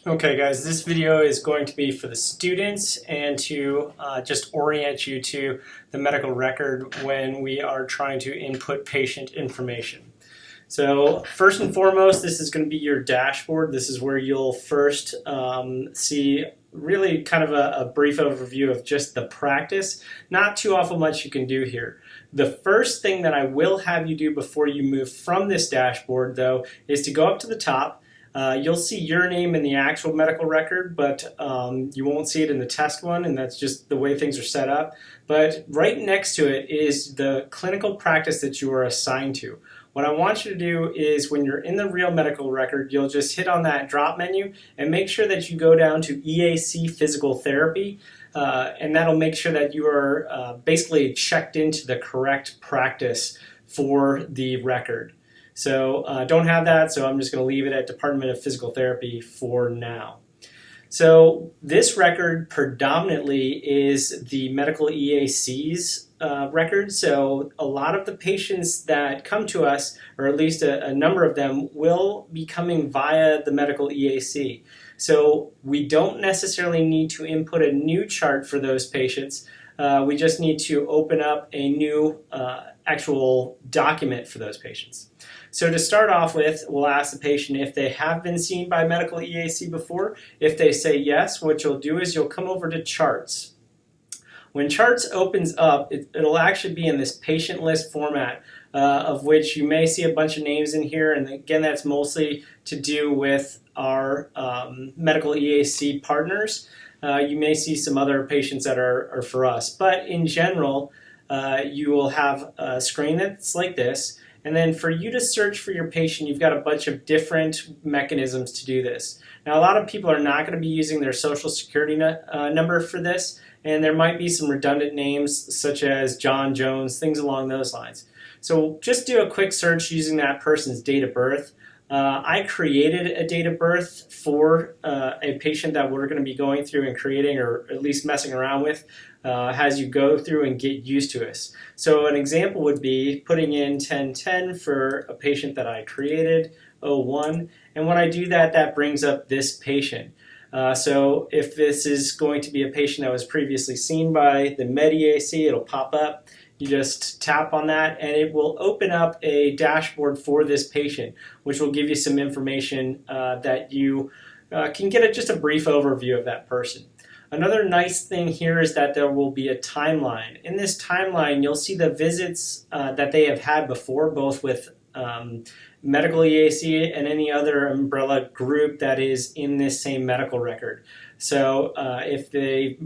Okay guys, this video is going to be for the students and to just orient you to the medical record when we are trying to input patient information. So first and foremost, this is going to be your dashboard. This is where you'll first see really kind of a brief overview of just the practice. Not too awful much you can do here. The first thing that I will have you do before you move from this dashboard though is to go up to the top. You'll see your name in the actual medical record, but you won't see it in the test one, and that's just the way things are set up. But right next to it is the clinical practice that you are assigned to. What I want you to do is when you're in the real medical record, you'll just hit on that drop menu and make sure that you go down to EAC Physical Therapy, and that'll make sure that you are basically checked into the correct practice for the record. So don't have that, so I'm just going to leave it at Department of Physical Therapy for now. So this record predominantly is the medical EAC's record. So a lot of the patients that come to us, or at least a number of them, will be coming via the medical EAC. So we don't necessarily need to input a new chart for those patients. We just need to open up a new actual document for those patients. So to start off with, we'll ask the patient if they have been seen by medical EAC before. If they say yes, what you'll do is you'll come over to charts. When charts opens up, it'll actually be in this patient list format, of which you may see a bunch of names in here, and again that's mostly to do with our medical EAC partners. You may see some other patients that are for us, but in general you will have a screen that's like this. And then for you to search for your patient, you've got a bunch of different mechanisms to do this. Now, a lot of people are not going to be using their social security number for this, and there might be some redundant names such as John Jones, things along those lines. So just do a quick search using that person's date of birth. I created a date of birth for a patient that we're going to be going through and creating, or at least messing around with, as you go through and get used to us. So an example would be putting in 1010 for a patient that I created, 01, and when I do that, that brings up this patient. So if this is going to be a patient that was previously seen by the Med-EAC, it'll pop up. You just tap on that and it will open up a dashboard for this patient, which will give you some information that you can get just a brief overview of that person. Another nice thing here is that there will be a timeline. In this timeline, you'll see the visits that they have had before, both with medical EAC and any other umbrella group that is in this same medical record. So if they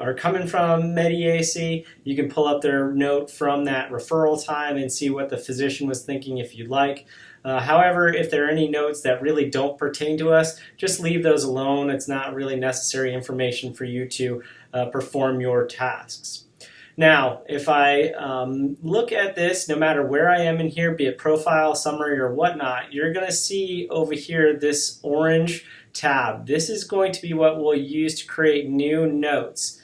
are coming from Med-EAC, you can pull up their note from that referral time and see what the physician was thinking if you'd like. However, if there are any notes that really don't pertain to us, just leave those alone. It's not really necessary information for you to perform your tasks. Now, if I look at this, no matter where I am in here, be it profile, summary, or whatnot, you're going to see over here this orange tab. This is going to be what we'll use to create new notes.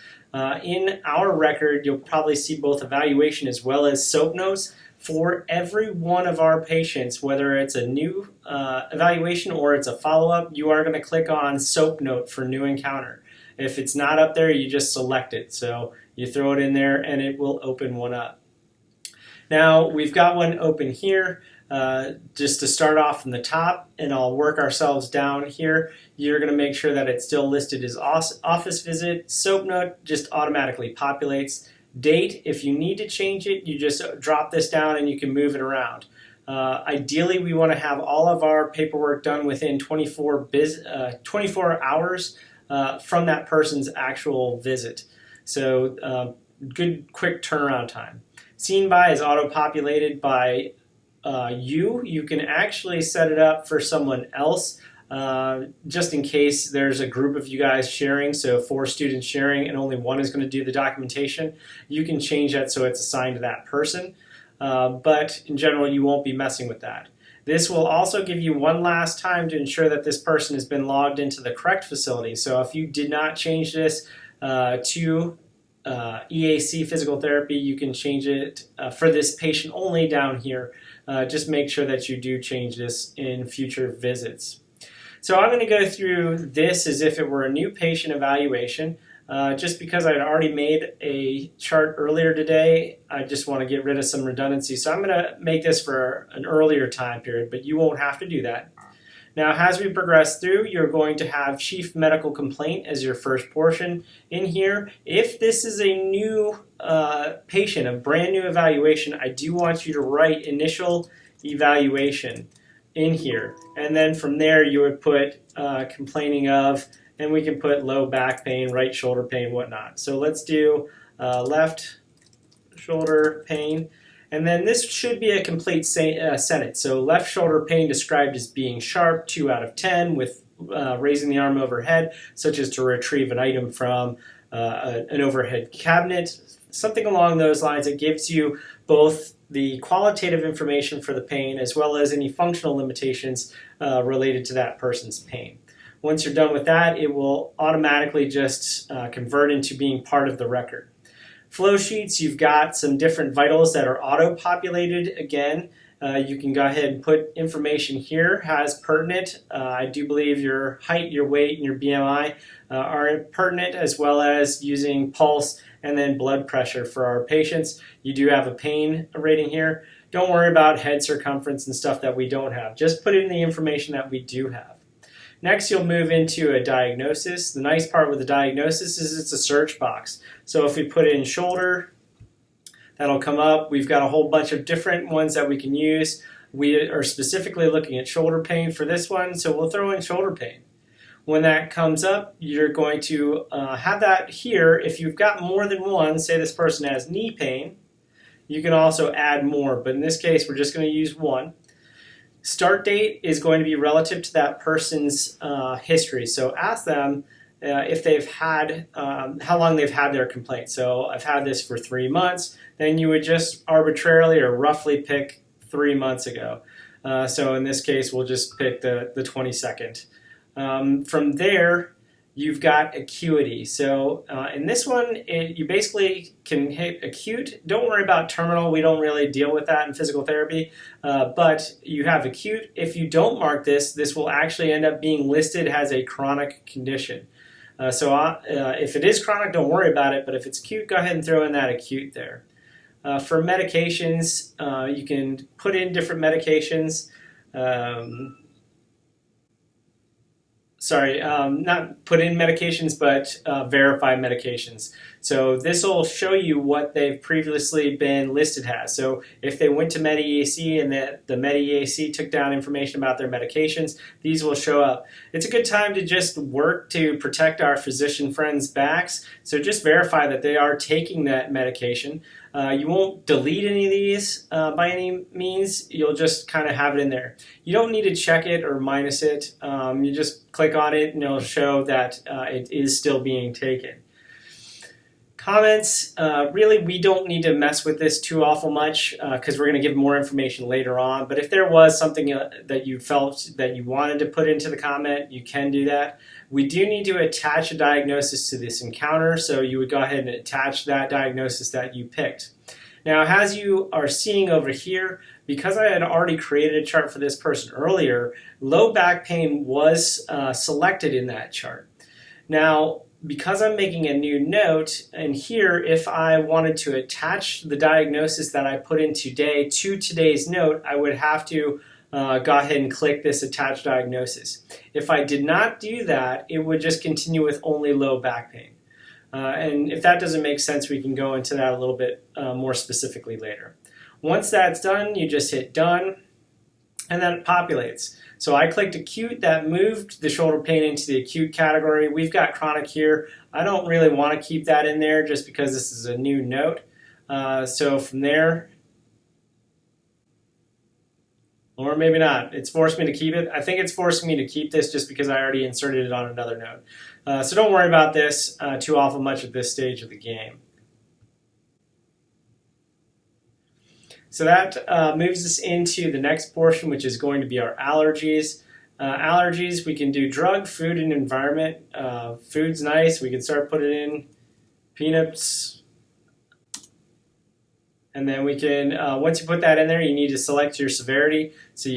In our record, you'll probably see both evaluation as well as SOAP notes. For every one of our patients, whether it's a new evaluation or it's a follow-up, you are going to click on SOAP note for new encounter. If it's not up there, you just select it. So you throw it in there and it will open one up. Now we've got one open here. Just to start off from the top, and I'll work ourselves down here. You're going to make sure that it's still listed as office visit. SOAP note just automatically populates. Date, if you need to change it, you just drop this down and you can move it around. Ideally, we want to have all of our paperwork done within 24 hours from that person's actual visit. So good quick turnaround time. Seen by is auto-populated by you can actually set it up for someone else just in case there's a group of you guys sharing, so 4 students sharing and only one is going to do the documentation. You can change that so it's assigned to that person, but in general you won't be messing with that. This will also give you one last time to ensure that this person has been logged into the correct facility. So if you did not change this to EAC Physical Therapy, you can change it for this patient only down here. Just make sure that you do change this in future visits. So I'm going to go through this as if it were a new patient evaluation. Just because I had already made a chart earlier today, I just want to get rid of some redundancy. So I'm going to make this for an earlier time period, but you won't have to do that. Now, as we progress through, you're going to have chief medical complaint as your first portion in here. If this is a new patient, a brand new evaluation, I do want you to write initial evaluation in here. And then from there, you would put complaining of, and we can put low back pain, right shoulder pain, whatnot. So let's do left shoulder pain. And then this should be a complete sentence. So left shoulder pain described as being sharp, 2 out of 10, with raising the arm overhead, such as to retrieve an item from an overhead cabinet. Something along those lines. It gives you both the qualitative information for the pain as well as any functional limitations related to that person's pain. Once you're done with that, it will automatically just convert into being part of the record. Flow sheets, you've got some different vitals that are auto-populated. Again, you can go ahead and put information here as pertinent. I do believe your height, your weight, and your BMI are pertinent, as well as using pulse and then blood pressure for our patients. You do have a pain rating here. Don't worry about head circumference and stuff that we don't have. Just put in the information that we do have. Next, you'll move into a diagnosis. The nice part with the diagnosis is it's a search box. So if we put in shoulder, that'll come up. We've got a whole bunch of different ones that we can use. We are specifically looking at shoulder pain for this one, so we'll throw in shoulder pain. When that comes up, you're going to have that here. If you've got more than one, say this person has knee pain, you can also add more, but in this case, we're just going to use one. Start date is going to be relative to that person's history. So ask them if they've had, how long they've had their complaint. So I've had this for 3 months. Then you would just arbitrarily or roughly pick 3 months ago. So in this case, we'll just pick the 22nd. From there, you've got acuity. So in this one, you basically can hit acute. Don't worry about terminal. We don't really deal with that in physical therapy. But you have acute. If you don't mark this, this will actually end up being listed as a chronic condition. If it is chronic, don't worry about it. But if it's acute, go ahead and throw in that acute there. For medications, you can put in different medications. Not put in medications, but verify medications. So this will show you what they've previously been listed as. So if they went to MedEAC and the MedEAC took down information about their medications, these will show up. It's a good time to just work to protect our physician friends' backs. So just verify that they are taking that medication. You won't delete any of these by any means. You'll just kind of have it in there. You don't need to check it or minus it. You just click on it and it'll show that it is still being taken. Comments, really we don't need to mess with this too awful much because we're going to give more information later on. But if there was something that you felt that you wanted to put into the comment, you can do that. We do need to attach a diagnosis to this encounter, so you would go ahead and attach that diagnosis that you picked. Now, as you are seeing over here, because I had already created a chart for this person earlier, low back pain was selected in that chart. Now, because I'm making a new note, and here, if I wanted to attach the diagnosis that I put in today to today's note, I would have to go ahead and click this attach diagnosis. If I did not do that, it would just continue with only low back pain. And if that doesn't make sense, we can go into that a little bit more specifically later. Once that's done, you just hit done, and then it populates. So I clicked acute, that moved the shoulder pain into the acute category. We've got chronic here. I don't really want to keep that in there just because this is a new note. So from there, or maybe not. It's forced me to keep it. I think it's forcing me to keep this just because I already inserted it on another note. So don't worry about this too awful much at this stage of the game. So that moves us into the next portion, which is going to be our allergies. Allergies, we can do drug, food, and environment. Food's nice. We can start putting in peanuts. And then we can, once you put that in there, you need to select your severity. So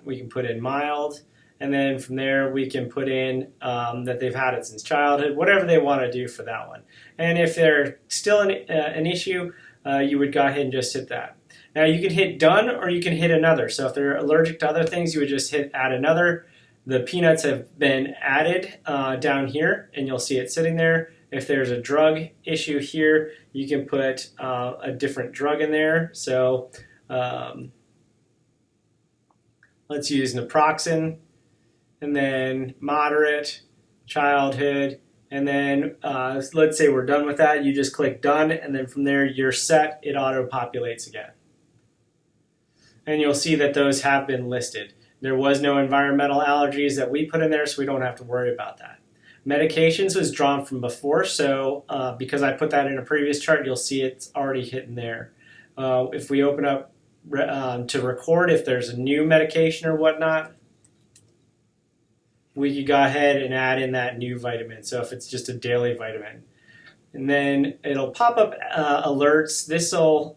we can put in mild, and then from there we can put in that they've had it since childhood, whatever they want to do for that one. And if they're still an issue, you would go ahead and just hit that. Now you can hit done or you can hit another. So if they're allergic to other things, you would just hit add another. The peanuts have been added down here, and you'll see it sitting there. If there's a drug issue here, you can put a different drug in there. So let's use naproxen, and then moderate, childhood, and then let's say we're done with that. You just click done, and then from there you're set. It auto-populates again. And you'll see that those have been listed. There was no environmental allergies that we put in there, so we don't have to worry about that. Medications was drawn from before, so because I put that in a previous chart, you'll see it's already hitting there. If we open up to record, if there's a new medication or whatnot, we could go ahead and add in that new vitamin. So if it's just a daily vitamin. And then it'll pop up alerts. This will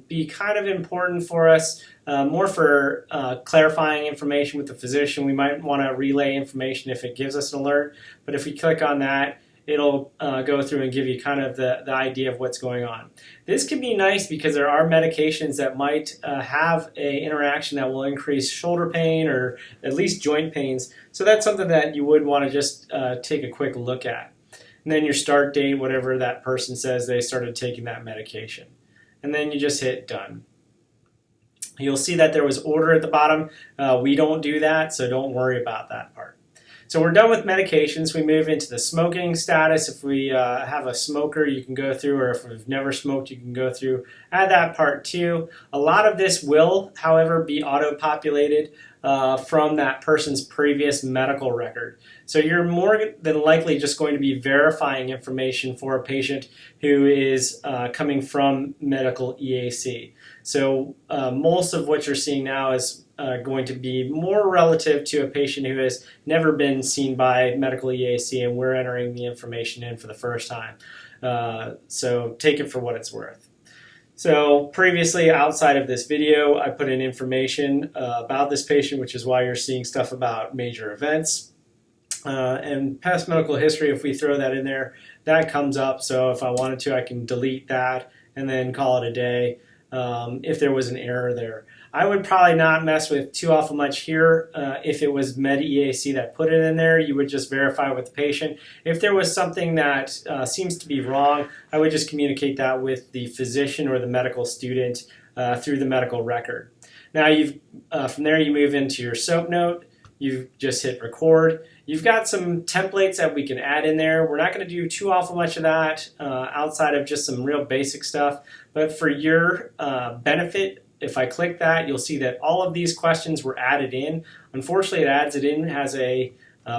be kind of important for us, more for clarifying information with the physician. We might want to relay information if it gives us an alert, but if we click on that, it'll go through and give you kind of the idea of what's going on. This can be nice because there are medications that might have an interaction that will increase shoulder pain or at least joint pains. So that's something that you would want to just take a quick look at. And then your start date, whatever that person says they started taking that medication. And then you just hit done. You'll see that there was order at the bottom. We don't do that, so don't worry about that part. So we're done with medications. We move into the smoking status. If we have a smoker, you can go through, or if we've never smoked, you can go through, add that part too. A lot of this will, however, be auto-populated from that person's previous medical record. So you're more than likely just going to be verifying information for a patient who is coming from medical EAC. So most of what you're seeing now is going to be more relative to a patient who has never been seen by medical EAC, and we're entering the information in for the first time. So take it for what it's worth. So previously, outside of this video, I put in information about this patient, which is why you're seeing stuff about major events. And past medical history, if we throw that in there, that comes up. So if I wanted to, I can delete that and then call it a day if there was an error there. I would probably not mess with too awful much here. If it was Med EAC that put it in there, you would just verify with the patient. If there was something that seems to be wrong, I would just communicate that with the physician or the medical student through the medical record. Now, from there you move into your SOAP note. You just hit record. You've got some templates that we can add in there. We're not going to do too awful much of that outside of just some real basic stuff. But for your benefit, if I click that, you'll see that all of these questions were added in. Unfortunately, it adds it in as a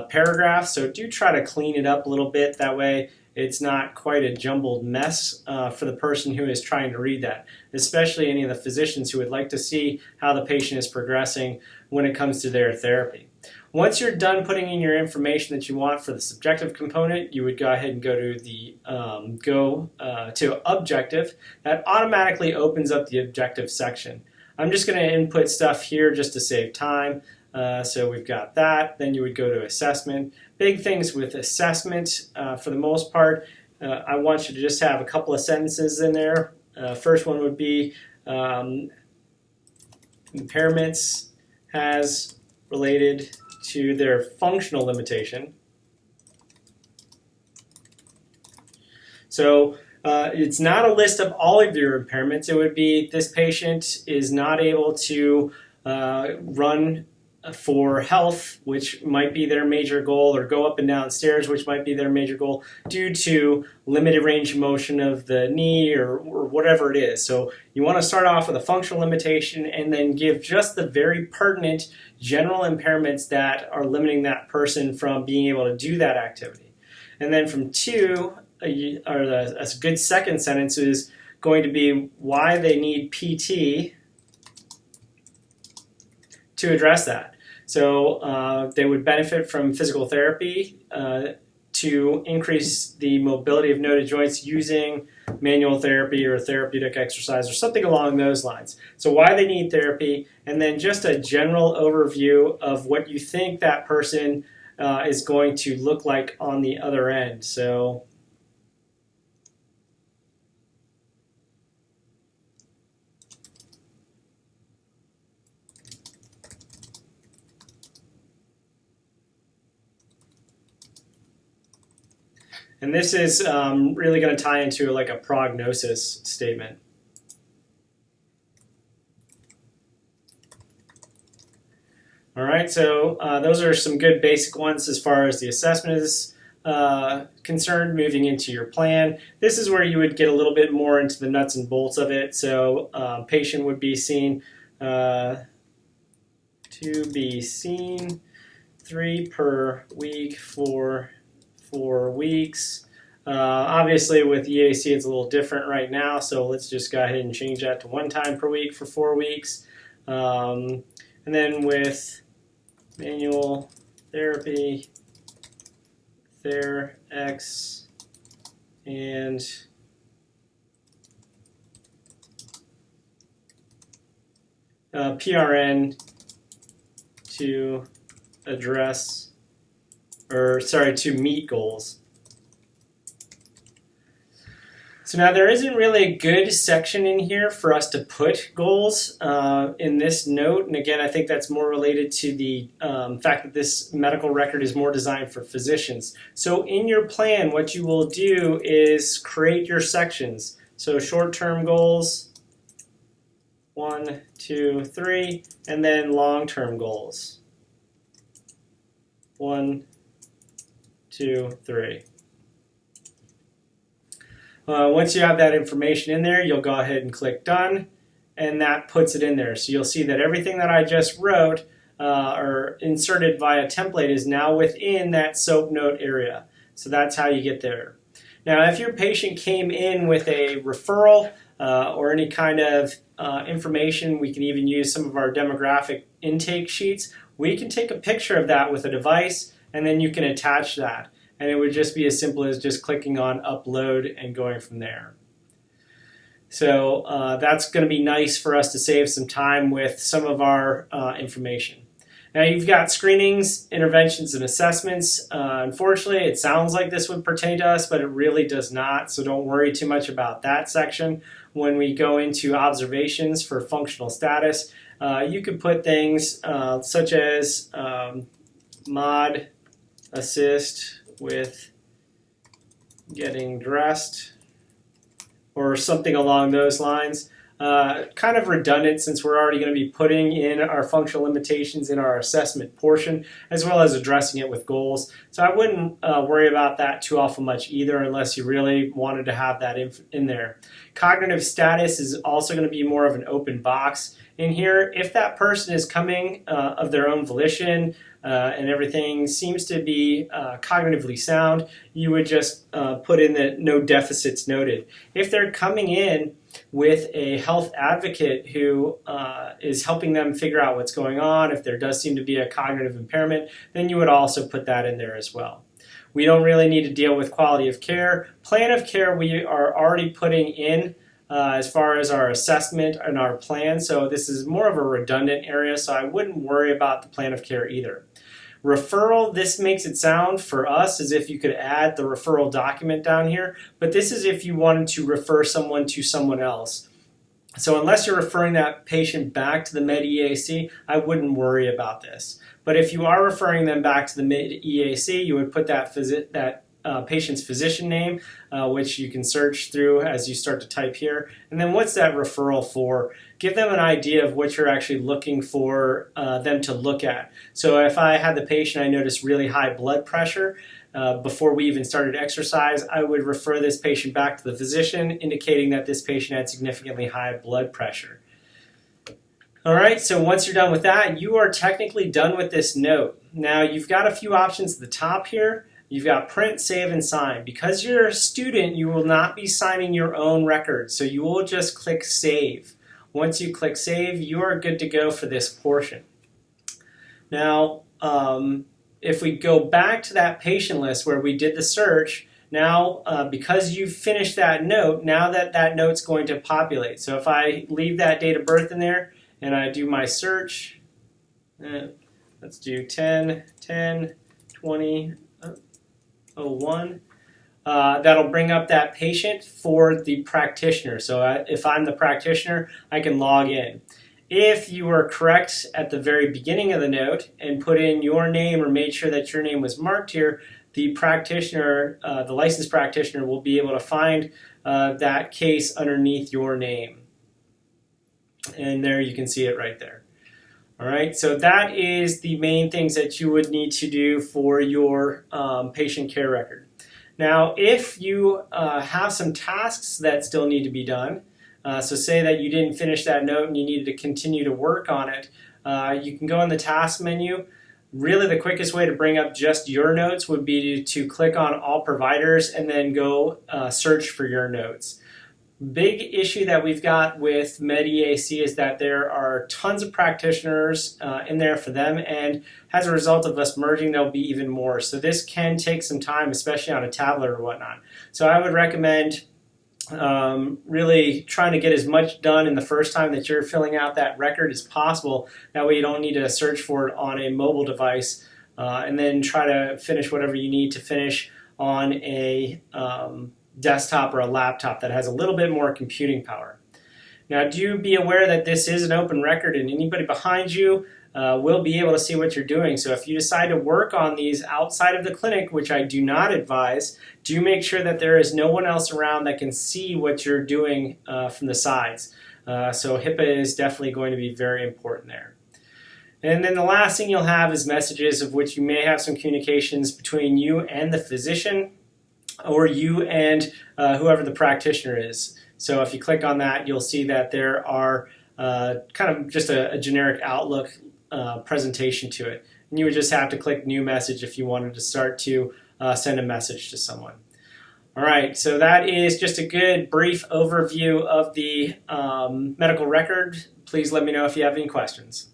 paragraph, so do try to clean it up a little bit. That way it's not quite a jumbled mess for the person who is trying to read that, especially any of the physicians who would like to see how the patient is progressing when it comes to their therapy. Once you're done putting in your information that you want for the subjective component, you would go ahead and go to the to objective. That automatically opens up the objective section. I'm just going to input stuff here just to save time. So we've got that. Then you would go to assessment. Big things with assessment, for the most part, I want you to just have a couple of sentences in there. First one would be impairments has related to their functional limitation. So it's not a list of all of your impairments. It would be this patient is not able to run for health, which might be their major goal, or go up and down stairs, which might be their major goal, due to limited range of motion of the knee or whatever it is. So you want to start off with a functional limitation and then give just the very pertinent general impairments that are limiting that person from being able to do that activity. And then from two, a good second sentence is going to be why they need PT to address that. So they would benefit from physical therapy to increase the mobility of noted joints using manual therapy or therapeutic exercise or something along those lines. So why they need therapy, and then just a general overview of what you think that person is going to look like on the other end. So and this is really going to tie into like a prognosis statement. All right, so those are some good basic ones as far as the assessment is concerned. Moving into your plan, this is where you would get a little bit more into the nuts and bolts of it. So patient would be seen to be seen 3 per week for 4 weeks. Obviously with EAC it's a little different right now, so let's just go ahead and change that to 1 time per week for 4 weeks. And then with manual therapy, TheraX, and PRN to address, or sorry, to meet goals. So now there isn't really a good section in here for us to put goals in this note. And again, I think that's more related to the fact that this medical record is more designed for physicians. So in your plan, what you will do is create your sections. So short-term goals, 1, 2, 3, and then long-term goals, 1, 2, 3. Once you have that information in there, you'll go ahead and click Done, and that puts it in there. So you'll see that everything that I just wrote or inserted via template is now within that SOAP note area. So that's how you get there. Now, if your patient came in with a referral or any kind of information, we can even use some of our demographic intake sheets. We can take a picture of that with a device, and then you can attach that. And it would just be as simple as just clicking on upload and going from there. So that's going to be nice for us to save some time with some of our information. Now you've got screenings, interventions, and assessments. Unfortunately, it sounds like this would pertain to us, but it really does not. So don't worry too much about that section. When we go into observations for functional status, you could put things such as mod assist with getting dressed or something along those lines. Kind of redundant since we're already going to be putting in our functional limitations in our assessment portion as well as addressing it with goals. So I wouldn't worry about that too awful much either unless you really wanted to have that in there. Cognitive status is also going to be more of an open box in here. If that person is coming of their own volition and everything seems to be cognitively sound, you would just put in the no deficits noted. If they're coming in with a health advocate who is helping them figure out what's going on, if there does seem to be a cognitive impairment, then you would also put that in there as well. We don't really need to deal with quality of care. Plan of care we are already putting in as far as our assessment and our plan, so this is more of a redundant area, so I wouldn't worry about the plan of care either. Referral, this makes it sound for us as if you could add the referral document down here, but this is if you wanted to refer someone to someone else. So unless you're referring that patient back to the Med-EAC, I wouldn't worry about this. But if you are referring them back to the Med-EAC, you would put that patient's physician name, which you can search through as you start to type here. And then what's that referral for? Give them an idea of what you're actually looking for them to look at. So if I had the patient, I noticed really high blood pressure before we even started exercise, I would refer this patient back to the physician, indicating that this patient had significantly high blood pressure. All right, so once you're done with that, you are technically done with this note. Now you've got a few options at the top here. You've got print, save, and sign. Because you're a student, you will not be signing your own record, so you will just click save. Once you click save, you are good to go for this portion. Now, if we go back to that patient list where we did the search, now because you've finished that note, now that note's going to populate. So if I leave that date of birth in there and I do my search, let's do 10/10/20/01. That'll bring up that patient for the practitioner. So if I'm the practitioner, I can log in. If you were correct at the very beginning of the note and put in your name or made sure that your name was marked here, the practitioner, the licensed practitioner, will be able to find that case underneath your name. And there you can see it right there. All right, so that is the main things that you would need to do for your patient care record. Now, if you have some tasks that still need to be done, so say that you didn't finish that note and you needed to continue to work on it, you can go in the task menu. Really the quickest way to bring up just your notes would be to click on all providers and then go search for your notes. Big issue that we've got with MedEAC is that there are tons of practitioners in there for them, and as a result of us merging, there'll be even more. So this can take some time, especially on a tablet or whatnot. So I would recommend really trying to get as much done in the first time that you're filling out that record as possible. That way you don't need to search for it on a mobile device, and then try to finish whatever you need to finish on a desktop or a laptop that has a little bit more computing power. Now, do be aware that this is an open record and anybody behind you will be able to see what you're doing. So if you decide to work on these outside of the clinic, which I do not advise, do make sure that there is no one else around that can see what you're doing from the sides. So HIPAA is definitely going to be very important there. And then the last thing you'll have is messages, of which you may have some communications between you and the physician, or you and whoever the practitioner is. So if you click on that, you'll see that there are kind of just a generic Outlook presentation to it. And you would just have to click New Message if you wanted to start to send a message to someone. All right, so that is just a good brief overview of the medical record. Please let me know if you have any questions.